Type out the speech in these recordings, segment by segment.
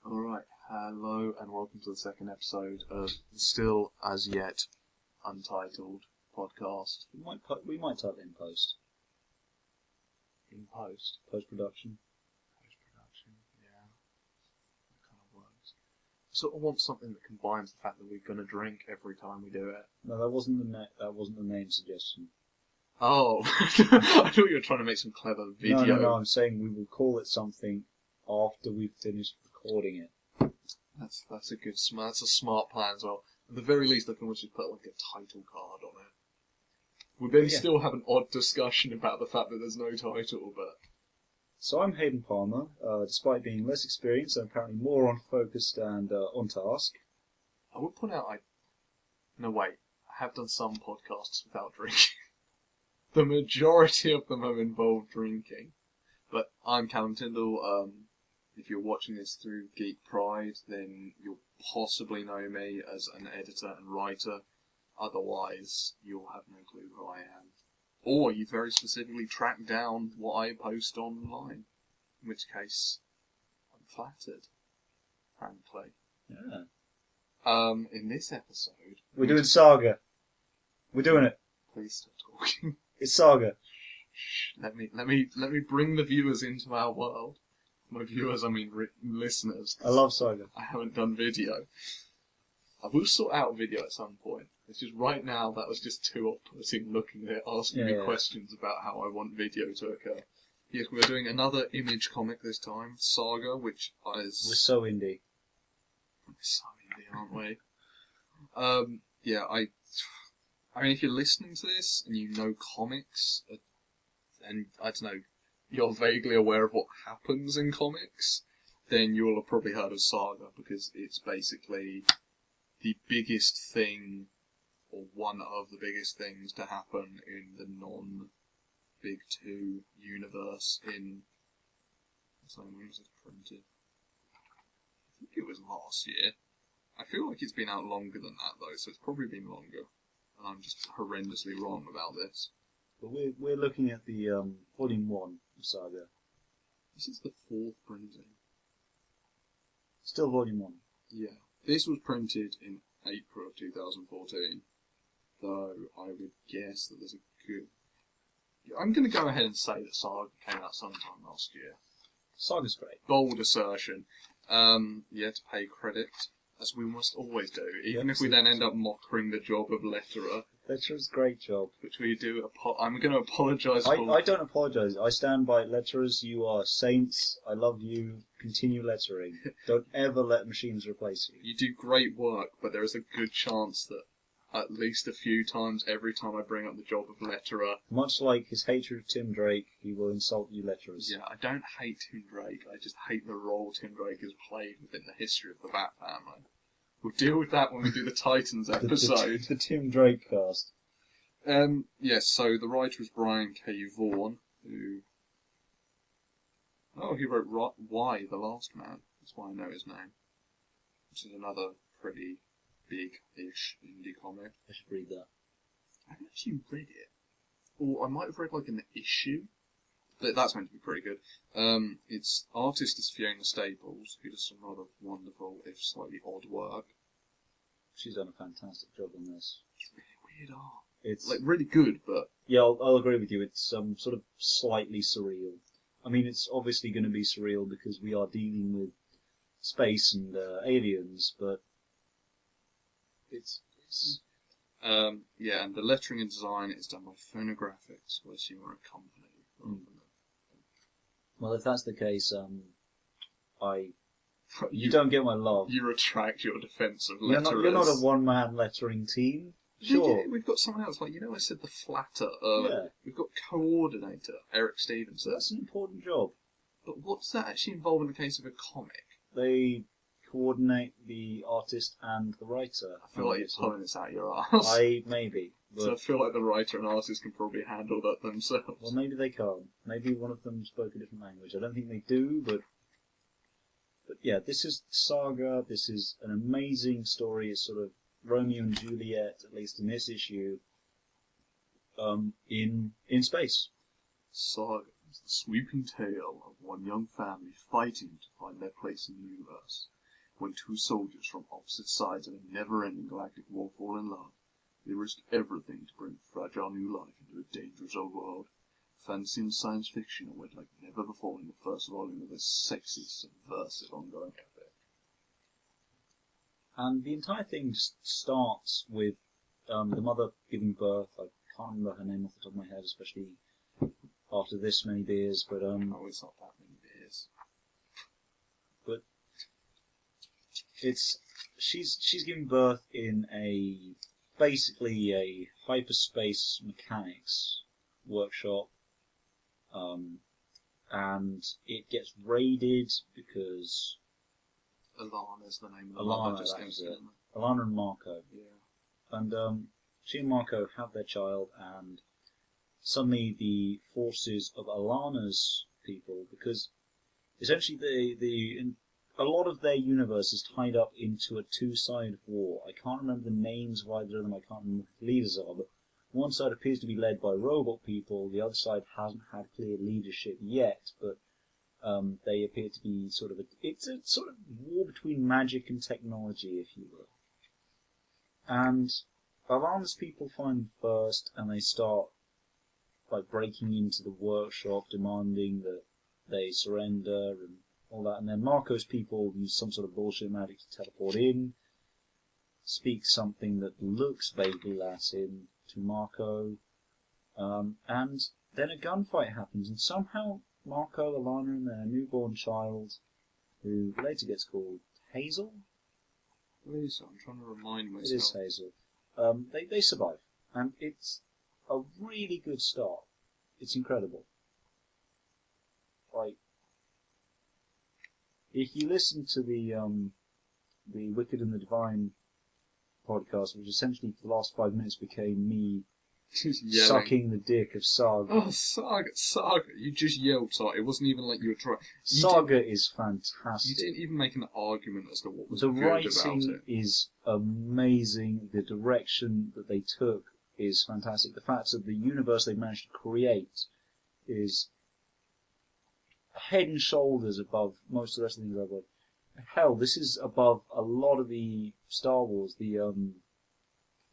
Alright, hello and welcome to the second episode of the still as yet untitled podcast. We might title it in post. In post? Post-production. Post-production, yeah. That kind of works. I sort of want something that combines the fact that we're going to drink every time we do it. No, that wasn't the name suggestion. Oh, I thought you were trying to make some clever video. No, I'm saying we will call it something after we've finished recording it. That's a smart plan as well. At the very least, I can always just put like a title card on it. We then still have an odd discussion about the fact that there's no title, but... So I'm Hayden Palmer. Despite being less experienced, I'm apparently more on-focused and on task. I would point out No, wait. I have done some podcasts without drinking. The majority of them have involved drinking. But I'm Callum Tyndall. If you're watching this through geek-pride, then you'll possibly know me as an editor and writer. Otherwise, you'll have no clue who I am. Or you very specifically track down what I post online. In which case, I'm flattered, frankly. Yeah. In this episode... We're doing Saga. We're doing it. Please stop talking. It's Saga. Let me bring the viewers into our world. My viewers, I mean listeners. I love Saga. I haven't done video. I will sort out video at some point. It's just right now that was just too off-putting looking at it, asking me questions about how I want video to occur. Yes, we're doing another Image comic this time, Saga, which is... We're so indie. We're so indie, aren't we? I mean, if you're listening to this and you know comics, and I don't know, you're vaguely aware of what happens in comics, then you'll have probably heard of Saga, because it's basically the biggest thing, or one of the biggest things to happen in the non-Big Two universe in... when was it printed? I think it was last year. I feel like it's been out longer than that, though, so it's probably been longer. And I'm just horrendously wrong about this. But we're looking at the Volume 1 of Saga. This is the 4th printing. Still Volume 1. Yeah. This was printed in April of 2014. Though I would guess that there's a good... I'm going to go ahead and say that Saga came out sometime last year. Saga's great. Bold assertion. To pay credit, as we must always do, even if we then end up mocking the job of letterer. Letterer's great job. Which we do. I'm going to apologise for... I don't apologise. I stand by letterers. You are saints. I love you. Continue lettering. Don't ever let machines replace you. You do great work, but there is a good chance that at least a few times every time I bring up the job of letterer... Much like his hatred of Tim Drake, he will insult you letterers. Yeah, I don't hate Tim Drake. I just hate the role Tim Drake has played within the history of the Bat family. We'll deal with that when we do the Titans episode. The Tim Drake cast. Yes, so the writer is Brian K. Vaughan, who... Oh, he wrote Y, The Last Man. That's why I know his name. Which is another pretty big-ish indie comic. I should read that. I haven't actually read it. Or I might have read like an issue. But that's meant to be pretty good. Its artist is Fiona Staples, who does some rather wonderful, if slightly odd work. She's done a fantastic job on this. It's really weird art. It's like really good, but... Yeah, I'll agree with you. It's sort of slightly surreal. I mean, it's obviously going to be surreal because we are dealing with space and aliens, but it's and the lettering and design is done by Phonographics, who I assume are a company. Well, if that's the case, you don't get my love. You retract your defence of letterers. You're not a one-man lettering team. Sure. Yeah, we've got someone else, like, I said the flatter earlier. We've got coordinator, Eric Stevenson. That's an important job. But what's that actually involve in the case of a comic? They coordinate the artist and the writer. I feel like you're pulling this out your arse. Maybe. So I feel like the writer and artist can probably handle that themselves. Well, maybe they can't. Maybe one of them spoke a different language. I don't think they do, but yeah, this is Saga. This is an amazing story. It's sort of Romeo and Juliet, at least in this issue, in space. Saga is the sweeping tale of one young family fighting to find their place in the universe. When two soldiers from opposite sides of a never-ending galactic war fall in love, they risk everything to bring fragile new life into a dangerous old world. Fantasy and science fiction are wed like never before in the first volume of this sexy, subversive ongoing epic. And the entire thing just starts with the mother giving birth. I can't remember her name off the top of my head, especially after this many beers, but Oh, it's not that many beers. But she's giving birth in basically a hyperspace mechanics workshop, and it gets raided because Alana's the name of the Alana, mother, just that goes was it. in. Alana and Marco. Yeah. And she and Marco have their child, and suddenly the forces of Alana's people, because essentially a lot of their universe is tied up into a two-sided war. I can't remember the names of either of them, I can't remember who the leaders are, but one side appears to be led by robot people, the other side hasn't had clear leadership yet, but they appear to be it's a sort of war between magic and technology, if you will. And Alana's people find them first, and they start by breaking into the workshop, demanding that they surrender and all that. And then Marco's people use some sort of bullshit magic to teleport in, speak something that looks vaguely Latin to Marco, and then a gunfight happens, and somehow Marco, Alana, and their newborn child, who later gets called Hazel. What is it? I'm trying to remind myself. It is Hazel. They survive, and it's a really good start. It's incredible. Like, if you listen to the Wicked and the Divine podcast, which essentially for the last 5 minutes became me Yelling. sucking the dick of Saga. Oh, Saga! You just yelled, Saga. It wasn't even like you were trying. Saga is fantastic. You didn't even make an argument as to what was The good writing about it. is amazing. The direction that they took is fantastic. The fact that the universe they managed to create is head and shoulders above most of the rest of the things I've read. Hell, this is above a lot of the Star Wars, the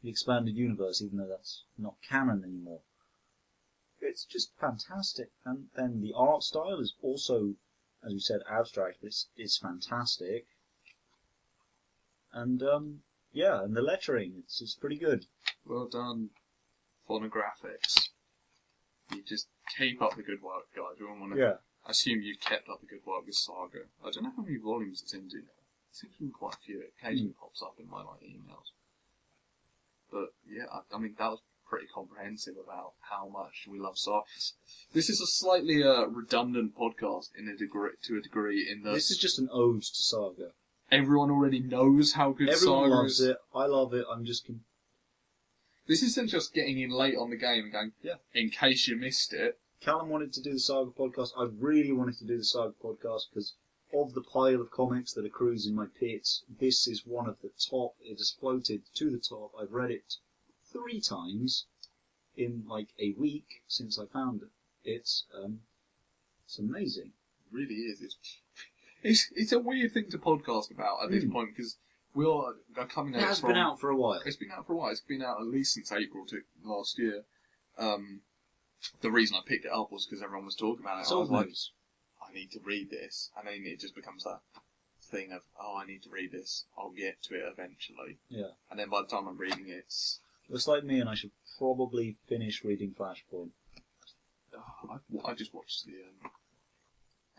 expanded universe, even though that's not canon anymore. It's just fantastic. And then the art style is also, as we said, abstract, but it's fantastic. And and the lettering, it's pretty good. Well done, Phonographics. You just keep up the good work, guys. We all want to. Yeah. I assume you've kept up the good work with Saga. I don't know how many volumes it's into now. It seems to be quite a few. It occasionally pops up in my emails. But yeah, I mean that was pretty comprehensive about how much we love Saga. This is a slightly redundant podcast to a degree in that This is just an ode to Saga. everyone already knows how good Everyone Saga loves is. it. I love it. I'm just... This isn't just getting in late on the game and going, Yeah. in case you missed it. Callum wanted to do the Saga podcast. I really wanted to do the Saga podcast because of the pile of comics that accrues in my pits. This is one of the top. It has floated to the top. I've read it 3 times in like a week since I found it. It's amazing. It really is. It's a weird thing to podcast about at this point because we are coming out. It has been out for a while. It's been out for a while. It's been out at least since April to last year. The reason I picked it up was because everyone was talking about it. It's I was old like, news. I need to read this, and then it just becomes that thing of, oh, I need to read this. I'll get to it eventually. Yeah. And then by the time I'm reading it, It's like me, and I should probably finish reading Flashpoint. I just watched the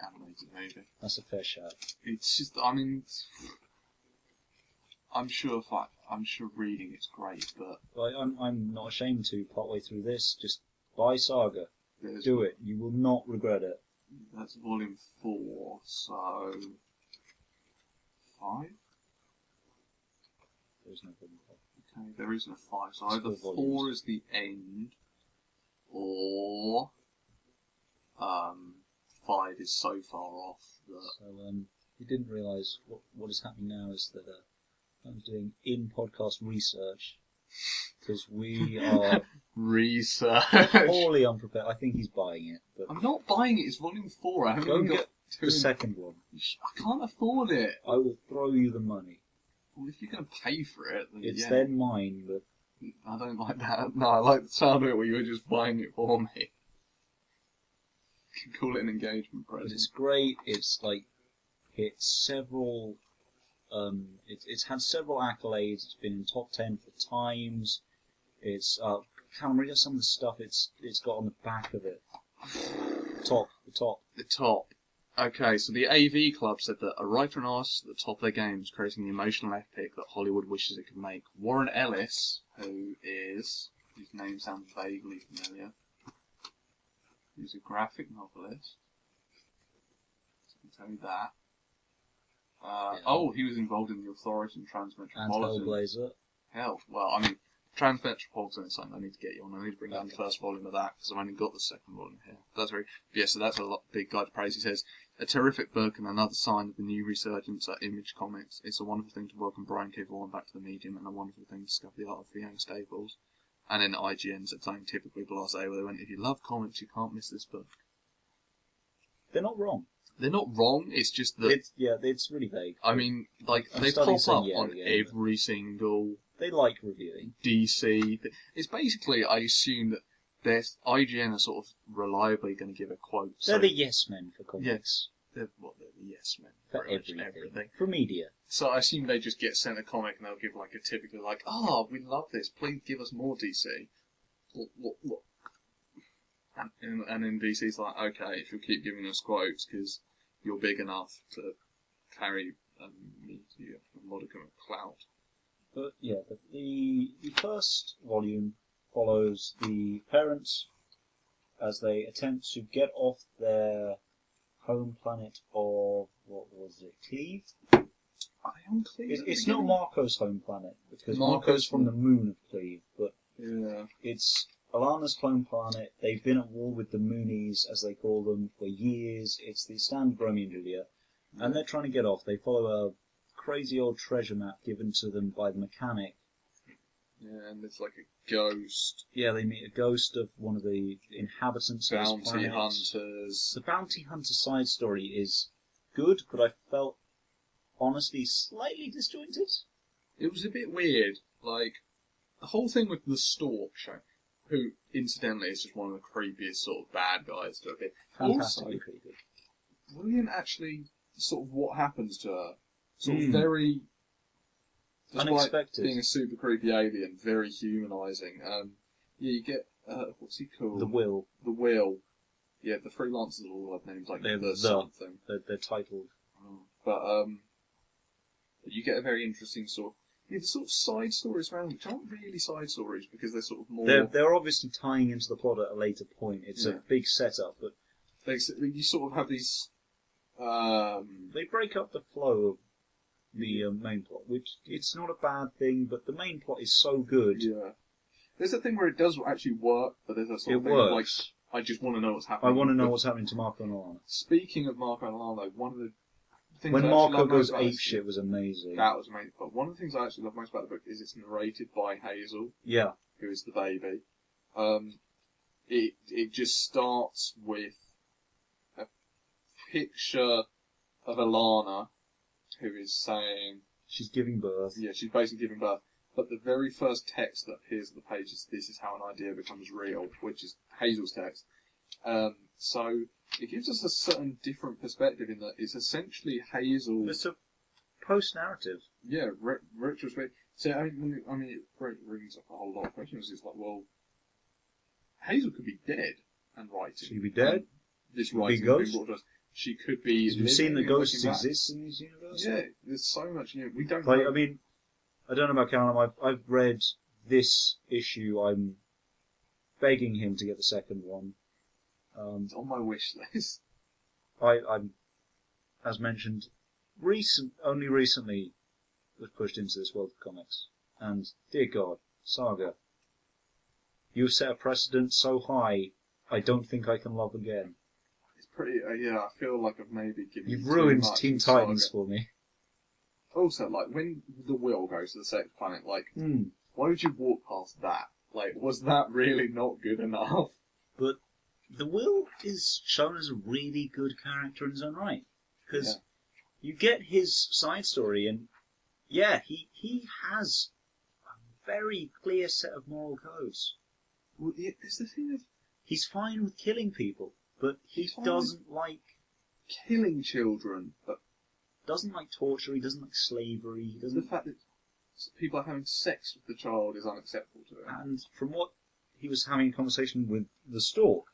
animated movie. That's a fair shout. It's just, I mean, I'm sure reading it's great, but Like, I'm not ashamed to, partway through this, just buy Saga. Do it. You will not regret it. That's volume 4, so 5? There's no problem. Okay, there isn't a 5, so It's either 4 4 volumes. is the end, or 5 is so far off that... So, you didn't realise what is happening now is that I'm doing in-podcast research, because we are Research! wholly unprepared. I think he's buying it, but I'm not buying it, it's volume 4, I haven't Go even and got the second one. I can't afford it. I will throw you the money. Well, if you're going to pay for it, then It's yeah. then mine, but I don't like that. No, I like the sound of it where you were just buying it for me. You can call it an engagement present. it's great. It's like it's several. It's had several accolades. It's been in top 10 for Times. It's can't read some of the stuff it's got on the back of it. The top. Okay, so the AV Club said that a writer and artist at the top of their game is creating the emotional epic that Hollywood wishes it could make. Warren Ellis, whose name sounds vaguely familiar, who's a graphic novelist. So I can tell you that. Yeah. Oh, he was involved in The Authority and And Transmetropolitan. Hellblazer. Hell, well, I mean, Transmetropolitan is something I need to get you on. I need to bring down the first volume of that because I've only got the second volume here. That's very, yeah. So that's a big guy to praise. He says, "A terrific book and another sign of the new resurgence at Image Comics. It's a wonderful thing to welcome Brian K. Vaughan back to the medium, and a wonderful thing to discover the art of the young Staples." And then IGN said something typically blasé, where they went, "If you love comics, you can't miss this book." They're not wrong. They're not wrong. It's just that It's really vague. I mean, like I'm they starting pop to say up yeah on again, every single They like reviewing. DC. It's basically, I assume that IGN are sort of reliably going to give a quote. They're the yes men for comics. Yes, they're the yes men For pretty much everything. For media. So I assume they just get sent a comic and they'll give like a typical like, we love this. Please give us more DC. Look. And then DC's like, okay, if you'll keep giving us quotes because you're big enough to carry a modicum of clout. But yeah, the first volume follows the parents as they attempt to get off their home planet of, what was it, Cleve? Are they on Cleve? It's not Marco's home planet, because Marco's Marco's from the moon of Cleve, but yeah. it's Alana's clone planet. They've been at war with the Moonies, as they call them, for years. It's the standard Romeo and Juliet, and they're trying to get off. They follow a crazy old treasure map given to them by the mechanic. Yeah, and it's like a ghost. Yeah, they meet a ghost of one of the inhabitants of this Bounty planet. hunters. The bounty hunter side story is good, but I felt, honestly, slightly disjointed. It was a bit weird. Like, the whole thing with the Stork show, who, incidentally, is just one of the creepiest sort of bad guys to a bit. Fantastically Also, creepy. brilliant, actually, sort of what happens to her. Sort of very... Despite Unexpected. being a super creepy alien, very humanising. Yeah, you get, what's he called? The Will. The Will. Yeah, the freelancers all have names like They're the something. They're titled. But you get a very interesting sort of... Yeah, the sort of side stories around, which aren't really side stories, because they're sort of more... They're obviously tying into the plot at a later point. It's a big setup, but... You sort of have these... They break up the flow of the main plot, which it's not a bad thing, but the main plot is so good. Yeah. There's a thing where it does actually work, but there's a sort It of thing works. of like, I just want to know what's happening. I want to know what's happening to Marco and Alana. Speaking of Marco and Alana, one of the things When I actually Marco love goes most about apeshit was amazing. that was amazing. But one of the things I actually love most about the book is it's narrated by Hazel, Yeah. who is the baby. It just starts with a picture of Alana, who is saying, She's giving birth. yeah, she's basically giving birth. But the very first text that appears on the page is, "This is how an idea becomes real," which is Hazel's text. So it gives us a certain different perspective in that it's essentially Hazel. It's a post-narrative. Yeah, retrospect. So I mean, it brings up a whole lot of questions. It's like, well, Hazel could be dead and writing. She could be dead. And this She could be writing a has been ghost. brought to us. She could be. We've seen that living and ghosts looking back. exist in this universe. Yeah, there's so much. We don't. Like, know. I mean, I don't know about Callum. I've read this issue. I'm begging him to get the second one. It's on my wish list. I'm, as mentioned, only recently was pushed into this world of comics. And, dear God, Saga, you've set a precedent so high, I don't think I can love again. It's pretty. Yeah, I feel like I've maybe given. You've you too ruined much Teen in Saga. Titans for me. Also, like when the Will goes to the sex planet, like why would you walk past that? Like, was that really not good enough? But the Will is shown as a really good character in his own right. Because you get his side story, and he has a very clear set of moral codes. Well, it's the thing of He's fine with killing people, but he doesn't like killing children, but torture. He doesn't like slavery. He the doesn't. fact that people are having sex with the child is unacceptable to him. And from what he was having a conversation with the stork,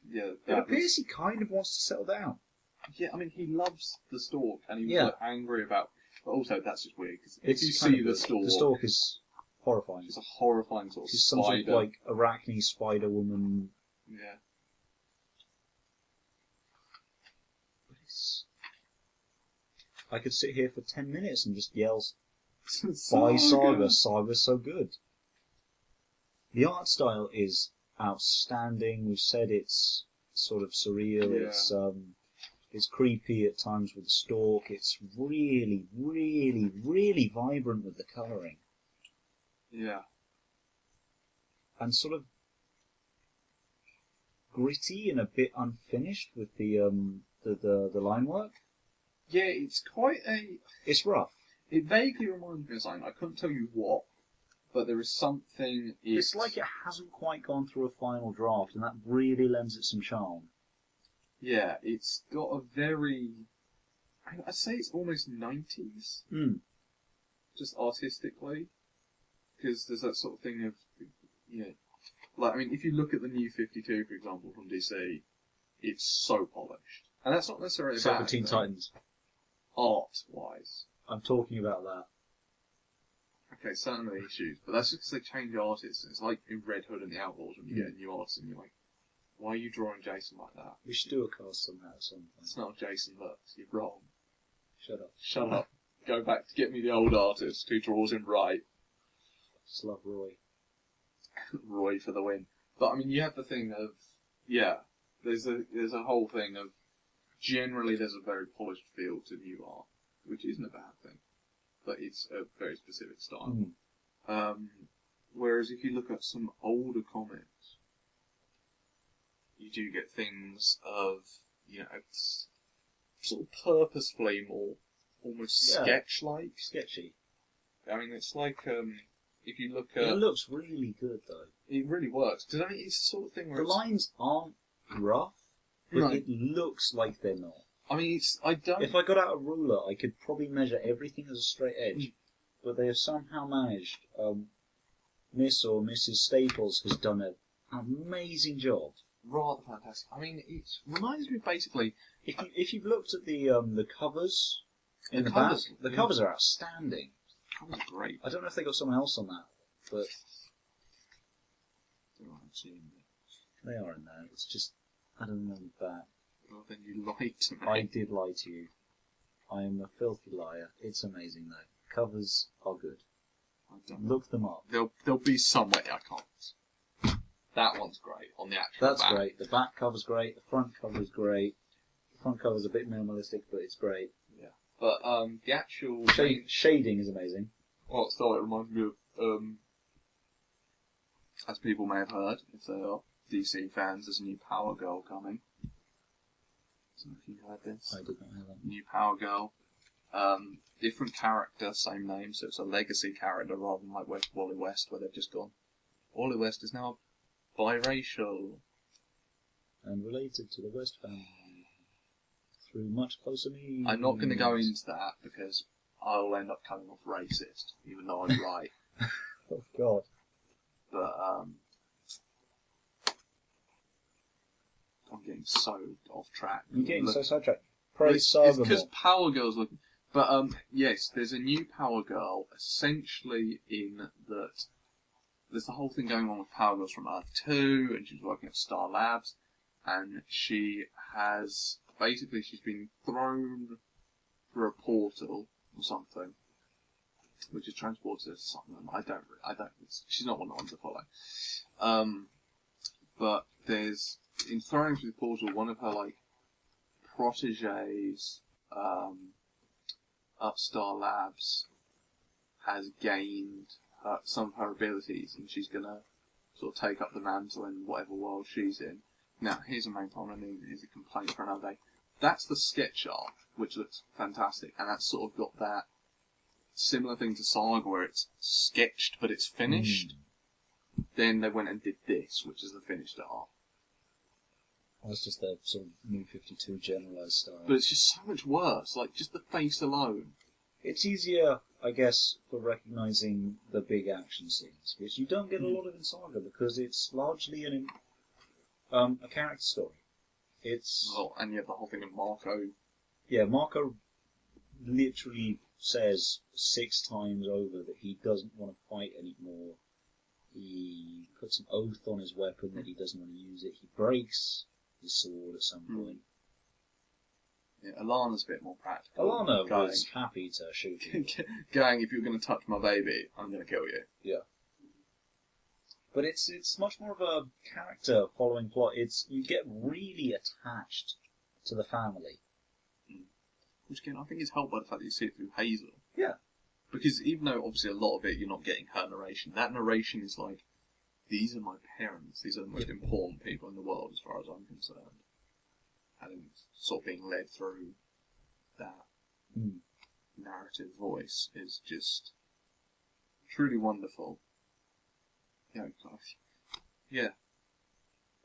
Yeah, it appears he kind of wants to settle down. Yeah, I mean, he loves the stork, and he was Yeah. like, angry about. But also, that's just weird because if It's you kind see of the weird. stork, The stork is horrifying. it's a horrifying sort of She's some sort spider. of like arachne spider woman. Yeah, But I could sit here for 10 minutes and just yell, "Buy Saga! Saga's so good." The art style is outstanding. We've said it's sort of surreal. Yeah. It's creepy at times with the stork. It's really, really, really vibrant with the colouring Yeah, and sort of gritty and a bit unfinished with the line work. yeah. It's quite a. It's rough. It vaguely reminds me of something. I couldn't tell you what, but there is something. It's like it hasn't quite gone through a final draft, and that really lends it some charm. Yeah, it's got a very. I'd say it's almost 90s, just artistically, because there's that sort of thing of, like, I mean, if you look at the new 52, for example, from DC, it's so polished, and that's not necessarily Except for bad Teen thing, Titans. art-wise. I'm talking about that. Okay, certainly issues, but that's just because they change artists. It's like in Red Hood and the Outlaws when you get a new artist and you're like, why are you drawing Jason like that? We should do a cast somehow at some point. It's not Jason Lux, you're wrong. Shut up. Shut up. Go back to get me the old artist who draws him right. Just love Roy. Roy for the win. But I mean, you have the thing of, there's a whole thing of, generally there's a very polished feel to new art, which isn't a bad thing, but it's a very specific style. Whereas if you look at some older comics, you do get things of, it's sort of purposefully more, almost sketch-like. Sketchy. I mean, it's like, if you look at... It looks really good, though. It really works, because I mean, it's the sort of thing where The lines aren't rough, but Right. it looks like they're not. I mean, If I got out a ruler, I could probably measure everything as a straight edge, but they have somehow managed. Miss or Mrs. Staples has done an amazing job. rather fantastic. I mean, it reminds me basically... If you've looked at the covers in the covers, back, the covers are outstanding. That was great. I don't know if they got someone else on that, but they are in there. It's just, I don't know that. Well, then you lied to me. I did lie to you. I am a filthy liar. It's amazing though. Covers are good. I don't know. Look them up. There'll be somewhere I can't. That one's great on the actual That's back. great. The back cover's great. The front cover's great. The front cover's a bit minimalistic, but it's great. Yeah. But the actual Shading is amazing. art style, it reminds me of, as people may have heard, if they are DC fans, there's a new Power Girl coming. I don't know if you heard this. I did not hear that. New Power Girl. Different character, same name, so it's a legacy character rather than like Wally West, where they've just gone. Wally West is now biracial. And related to the West family through much closer means. I'm not going to go into that because I'll end up coming off racist, even though I'm right. Oh God. But I'm getting so off track. You're getting so Look, sidetracked. Praise it's Saga because more. Power Girl's looking. But yes, there's a new Power Girl, essentially in that there's the whole thing going on with Power Girls from Earth 2, and she's working at Star Labs, and she has basically she's been thrown through a portal or something, which is transported to something. I don't. She's not one I want to follow. But there's in throwing through the portal, one of her like proteges. Up Star Labs has gained some of her abilities, and she's gonna sort of take up the mantle in whatever world she's in. Now, here's a main problem, and here's a complaint for another day. That's the sketch art, which looks fantastic, and that's sort of got that similar thing to Saga, where it's sketched but it's finished. Then they went and did this, which is the finished art. That's just their sort of New 52 generalised style. But it's just so much worse, like, just the face alone. It's easier, I guess, for recognising the big action scenes, which you don't get a lot of in Saga, because it's largely a character story. It's... Well, and you have the whole thing of Marco. Yeah, Marco literally says 6 times over that he doesn't want to fight anymore. He puts an oath on his weapon that he doesn't want to use it. He breaks his sword at some point. Yeah, Alana's a bit more practical. Alana Going, was happy to shoot him. Gang, if you're going to touch my baby, I'm going to kill you. Yeah. But it's much more of a character following plot. You get really attached to the family. Which again, I think is helped by the fact that you see it through Hazel. Yeah. Because even though obviously a lot of it you're not getting her narration, that narration is like, these are my parents, these are the most important people in the world as far as I'm concerned. And sort of being led through that narrative voice is just truly wonderful. Yeah.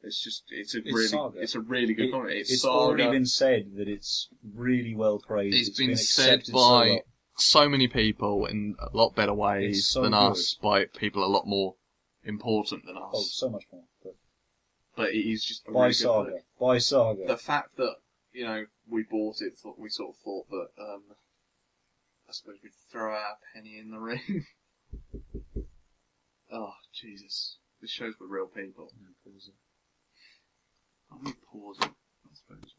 It's a really good comedy. It's already been said that it's really well praised. It's been said by so many people in a lot better ways than us, by people a lot more important than us. Oh, so much more. But it is just a by really Saga. good book. By Saga. The fact that, we bought it, we sort of thought that, I suppose we'd throw our penny in the ring. Oh, Jesus. This shows we're real people. I'll be pausing, I suppose.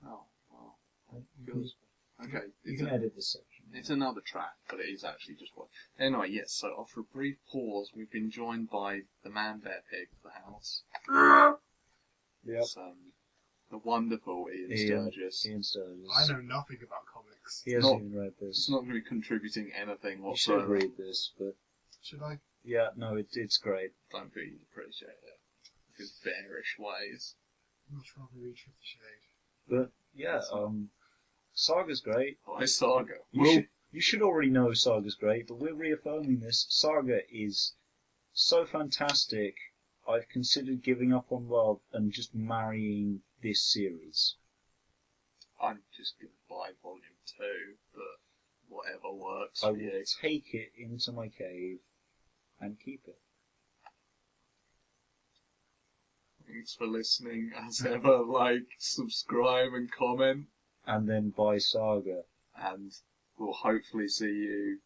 Oh, wow. Good. Okay. You can edit this section. It's another track, but it is actually just one. Anyway, yes, so after a brief pause, we've been joined by the man bear pig of the house. Yep. It's, the wonderful Ian Sturgis. Ian Sturgis. I know nothing about comics. He hasn't even read this. It's not going to be contributing anything You should whatsoever. read this, but... Should I? Yeah, no, it's great. Don't think you'd appreciate it. His bearish ways. I'm not sure I'll read 50 Shades. But, yeah, Saga's great. By Saga. You should already know Saga's great, but we're reaffirming this. Saga is so fantastic, I've considered giving up on love and just marrying this series. I'm just going to buy volume 2, but whatever works I for will you. take it into my cave and keep it. Thanks for listening. As ever, like, subscribe and comment. And then buy Saga. And we'll hopefully see you.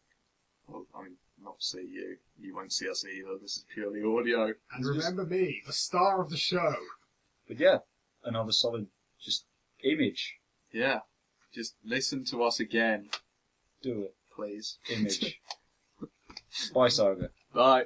Well, I mean, not see you. You won't see us either. This is purely audio. And remember me, the star of the show. But yeah, another solid just image. Yeah. Just listen to us again, Do it. please. Image. Buy Saga. Bye.